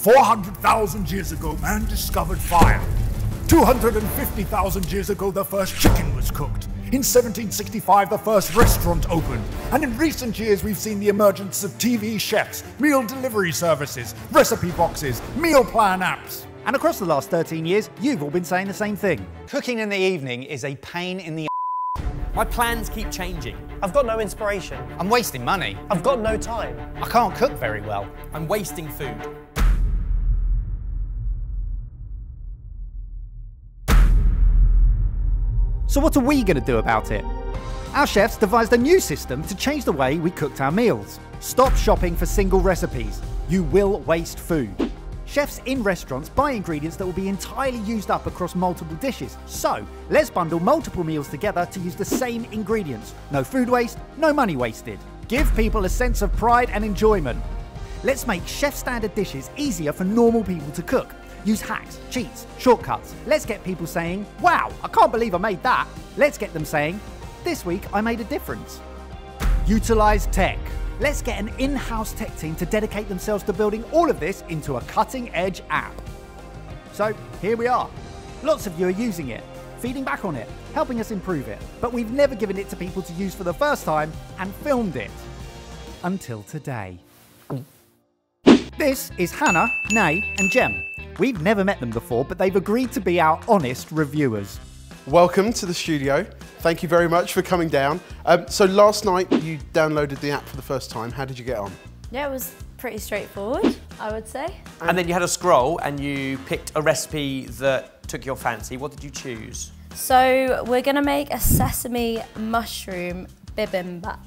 400,000 years ago, man discovered fire. 250,000 years ago, the first chicken was cooked. In 1765, the first restaurant opened. And in recent years, we've seen the emergence of TV chefs, meal delivery services, recipe boxes, meal plan apps. And across the last 13 years, you've all been saying the same thing. Cooking in the evening is a pain in the My plans keep changing. I've got no inspiration. I'm wasting money. I've got no time. I can't cook very well. I'm wasting food. So what are we going to do about it? Our chefs devised a new system to change the way we cooked our meals. Stop shopping for single recipes. You will waste food. Chefs in restaurants buy ingredients that will be entirely used up across multiple dishes. So, let's bundle multiple meals together to use the same ingredients. No food waste, no money wasted. Give people a sense of pride and enjoyment. Let's make chef standard dishes easier for normal people to cook. Use hacks, cheats, shortcuts. Let's get people saying, wow, I can't believe I made that. Let's get them saying, this week I made a difference. Utilize tech. Let's get an in-house tech team to dedicate themselves to building all of this into a cutting-edge app. So here we are. Lots of you are using it, feeding back on it, helping us improve it. But we've never given it to people to use for the first time and filmed it. Until today. This is Hannah, Nay and Jem. We've never met them before, but they've agreed to be our honest reviewers. Welcome to the studio. Thank you very much for coming down. So last night you downloaded the app for the first time. How did you get on? Yeah, it was pretty straightforward, I would say. And then you had a scroll and you picked a recipe that took your fancy. What did you choose? So we're gonna make a sesame mushroom bibimbap.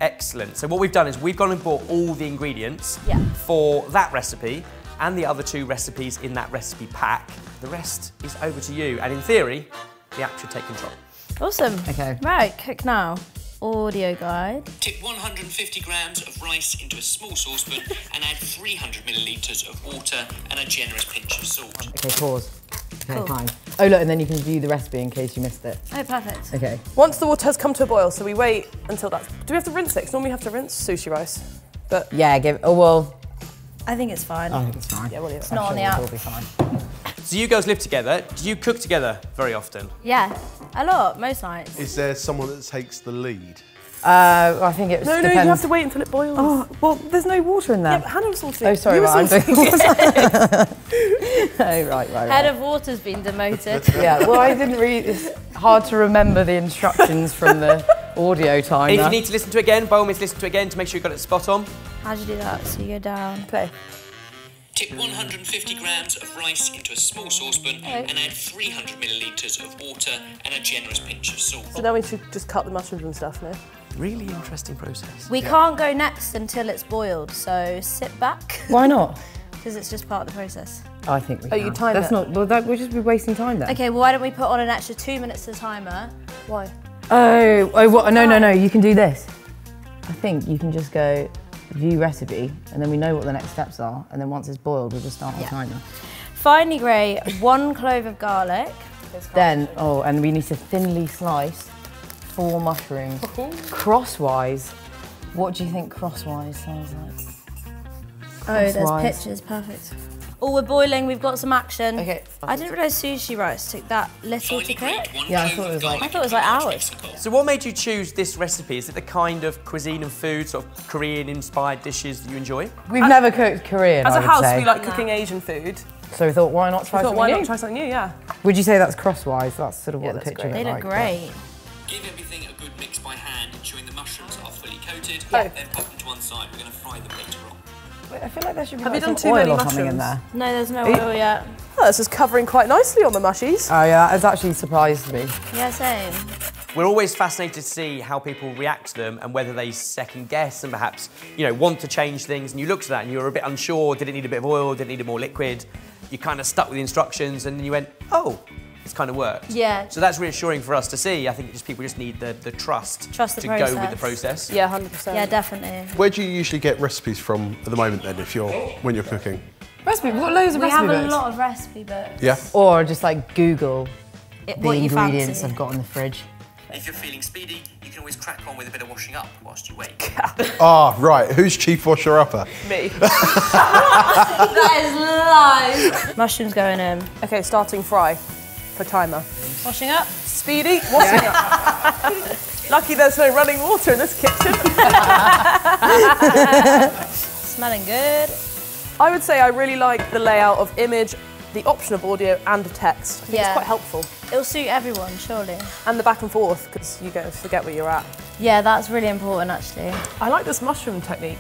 Excellent. So what we've done is we've gone and bought all the ingredients for that recipe and the other two recipes in that recipe pack. The rest is over to you. And in theory, the app should take control. Awesome. Okay. Right, cook now. Audio guide. Tip 150 grams of rice into a small saucepan and add 300 millilitres of water and a generous pinch of salt. Okay, pause. Okay, Cool. fine. Oh look, and then you can view the recipe in case you missed it. Oh, perfect. Okay. Once the water has come to a boil, so we wait until that's... Do we have to rinse it? 'Cause normally we have to rinse sushi rice. But Yeah, well, I think it's fine. I think it's fine. yeah, we'll leave it. It's not on the app. It'll be fine. So you girls live together. Do you cook together very often? Yeah, a lot, most nights. Is there someone that takes the lead? I think it No, depends. you have to wait until it boils. Oh, well, there's no water in there. Yeah, but Hannah was salty. Oh, sorry, You were right, I'm salty. doing Oh, right. Head of water's been demoted. Yeah, well, I didn't read. It's hard to remember the instructions from the audio timer. And if you need to listen to it again, by all means listen to it again to make sure you got it spot on. How do you do that? So you go down. Play. Tip 150 grams of rice into a small saucepan and add 300 millilitres of water and a generous pinch of salt. So now we should just cut the mushrooms and stuff, no? Really interesting process. We can't go next until it's boiled, so sit back. Why not? Because it's just part of the process. I think we Oh, can. you time That's it? not. Well, that would just be wasting time then. Okay, well, why don't we put on an extra 2 minutes to the timer? Why? Oh, what? No. You can do this. I think you can just go view recipe, and then we know what the next steps are, and then once it's boiled, we'll just start the timer. Finely grate 1 clove of garlic. Then, and we need to thinly slice 4 mushrooms. Crosswise. What do you think crosswise sounds like? Oh, there's Crosswise. pictures, perfect. Oh, we're boiling, we've got some action. Okay. I didn't realise sushi rice took that little to cook. Yeah, I thought it was like. I thought it was like hours. So what made you choose this recipe? Is it the kind of cuisine and food, sort of Korean-inspired dishes that you enjoy? We've never cooked Korean. As I a would house, say. we like cooking Asian food. So we thought, why not try I thought, something why new? not try something new, yeah. Would you say that's crosswise? That's sort of Yeah, what the that's picture great. They looked look like. great. Give everything a good mix by hand, ensuring the mushrooms are fully coated. Yeah. Then pop them to one side. We're going to fry them later on. Wait, I feel like there should be Have like you done some too oil many or something in mushrooms? there. No, there's no oil yet. Oh, this is covering quite nicely on the mushies. Oh yeah, that has actually surprised me. Yeah, same. We're always fascinated to see how people react to them and whether they second guess and perhaps, want to change things. And you looked at that and you were a bit unsure. Did it need a bit of oil? Did it need more liquid? You kind of stuck with the instructions and then you went, oh, it's kind of worked. Yeah. So that's reassuring for us to see. I think people just need the trust the to go with the process. process. Yeah, 100%. Yeah, definitely. Where do you usually get recipes from at the moment then, when you're cooking? Recipe, we've got loads of We have recipe a books. lot of recipe books. Yeah. Or just like Google the What you ingredients fancy. I've got in the fridge If you're feeling speedy, you can always crack on with a bit of washing up whilst you wait. Ah, right. Who's chief washer-upper? Me. That is live. Mushrooms going in. Okay, starting fry for timer. Washing up. Speedy, washing up. Lucky there's no running water in this kitchen. Smelling good. I would say I really like the layout of image, the option of audio and of text. I think it's quite helpful. It'll suit everyone, surely. And the back and forth, because you go forget where you're at. Yeah, that's really important, actually. I like this mushroom technique.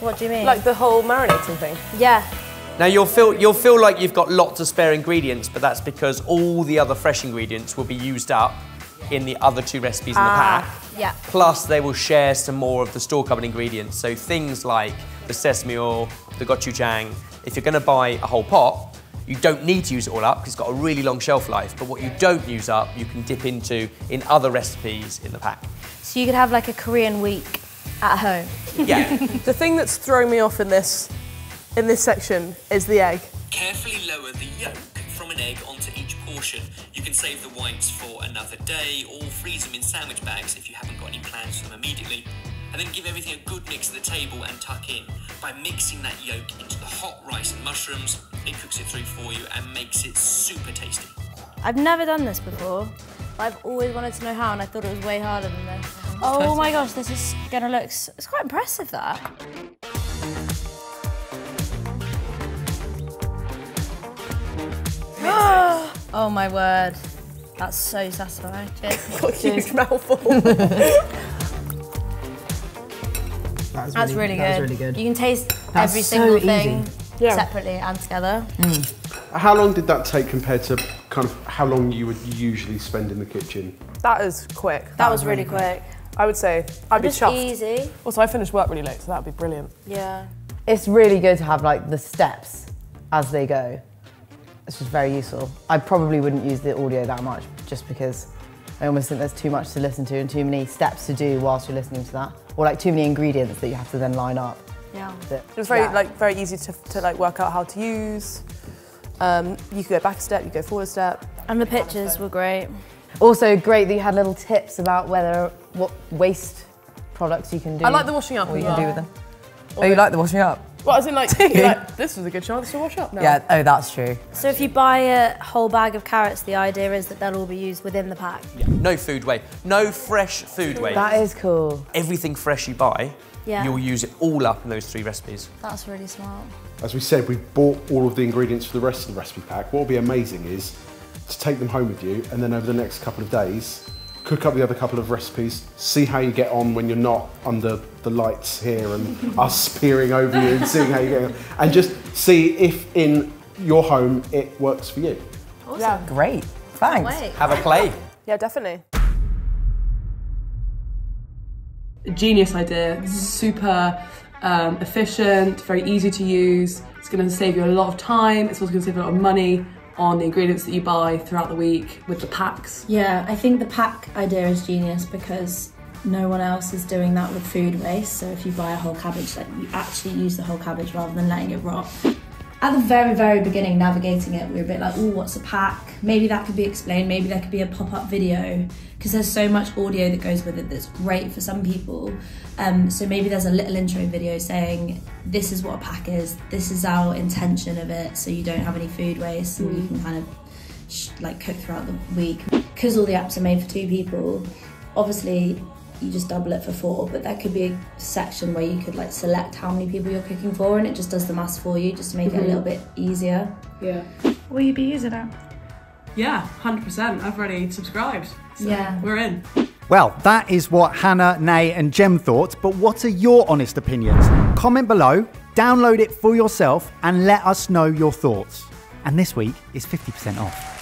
What do you mean? Like the whole marinating thing. Yeah. Now you'll feel like you've got lots of spare ingredients, but that's because all the other fresh ingredients will be used up in the other 2 recipes in the pack. Yeah. Plus they will share some more of the store-cupboard ingredients. So things like the sesame oil, the gochujang. If you're going to buy a whole pot, you don't need to use it all up because it's got a really long shelf life. But what you don't use up, you can dip into in other recipes in the pack. So you could have like a Korean week at home. Yeah. The thing that's throwing me off in this section is the egg. Carefully lower the yolk from an egg onto each portion. You can save the whites for another day or freeze them in sandwich bags if you haven't got any plans for them immediately. And then give everything a good mix at the table and tuck in. By mixing that yolk into the hot rice and mushrooms, it cooks it through for you and makes it super tasty. I've never done this before, but I've always wanted to know how, and I thought it was way harder than this. Oh my gosh, this is gonna look, it's quite impressive, that. Oh my word. That's so satisfying. Cheers. Got a huge mouthful. That's really good. You can taste That's every so single easy. thing separately and together. How long did that take compared to kind of how long you would usually spend in the kitchen? That is quick. That was really quick. I would say I'd be Just chuffed. easy. Also, I finished work really late, so that would be brilliant. Yeah. It's really good to have like the steps as they go. It's just very useful. I probably wouldn't use the audio that much just because I almost think there's too much to listen to and too many steps to do whilst you're listening to that. Or like too many ingredients that you have to then line up. Yeah. It was very easy to like work out how to use. You could go back a step, you go forward a step. And the pictures were great. Also great that you had little tips about what waste products you can do. I like the washing up. What you can do with them. Oh, you like the washing up? Well, as in like, you're like, this was a good chance to wash up now. Yeah, oh, that's true. So if you buy a whole bag of carrots, the idea is that they'll all be used within the pack. Yeah. No food waste. No fresh food waste. That is cool. Everything fresh you buy, you'll use it all up in those 3 recipes. That's really smart. As we said, we bought all of the ingredients for the rest of the recipe pack. What will be amazing is to take them home with you and then over the next couple of days, cook up the other couple of recipes, see how you get on when you're not under the lights here and us peering over you and seeing how you get on, and just see if in your home it works for you. Awesome. Yeah. Great, thanks. Have a play. Yeah, definitely. Genius idea, super efficient, very easy to use. It's going to save you a lot of time. It's also going to save you a lot of money on the ingredients that you buy throughout the week with the packs. Yeah, I think the pack idea is genius because no one else is doing that with food waste. So if you buy a whole cabbage, like you actually use the whole cabbage rather than letting it rot. At the very, very beginning, navigating it, we were a bit like, oh, what's a pack? Maybe that could be explained, maybe there could be a pop-up video, because there's so much audio that goes with it that's great for some people. So maybe there's a little intro video saying, this is what a pack is, this is our intention of it, so you don't have any food waste, and you can kind of like cook throughout the week. Because all the apps are made for 2 people, obviously, you just double it for 4, but there could be a section where you could like select how many people you're cooking for and it just does the maths for you, just to make it a little bit easier. Yeah. Will you be using it? Yeah, 100%. I've already subscribed. So Yeah. We're in. Well, that is what Hannah, Nay and Jem thought, but what are your honest opinions? Comment below, download it for yourself and let us know your thoughts. And this week is 50% off.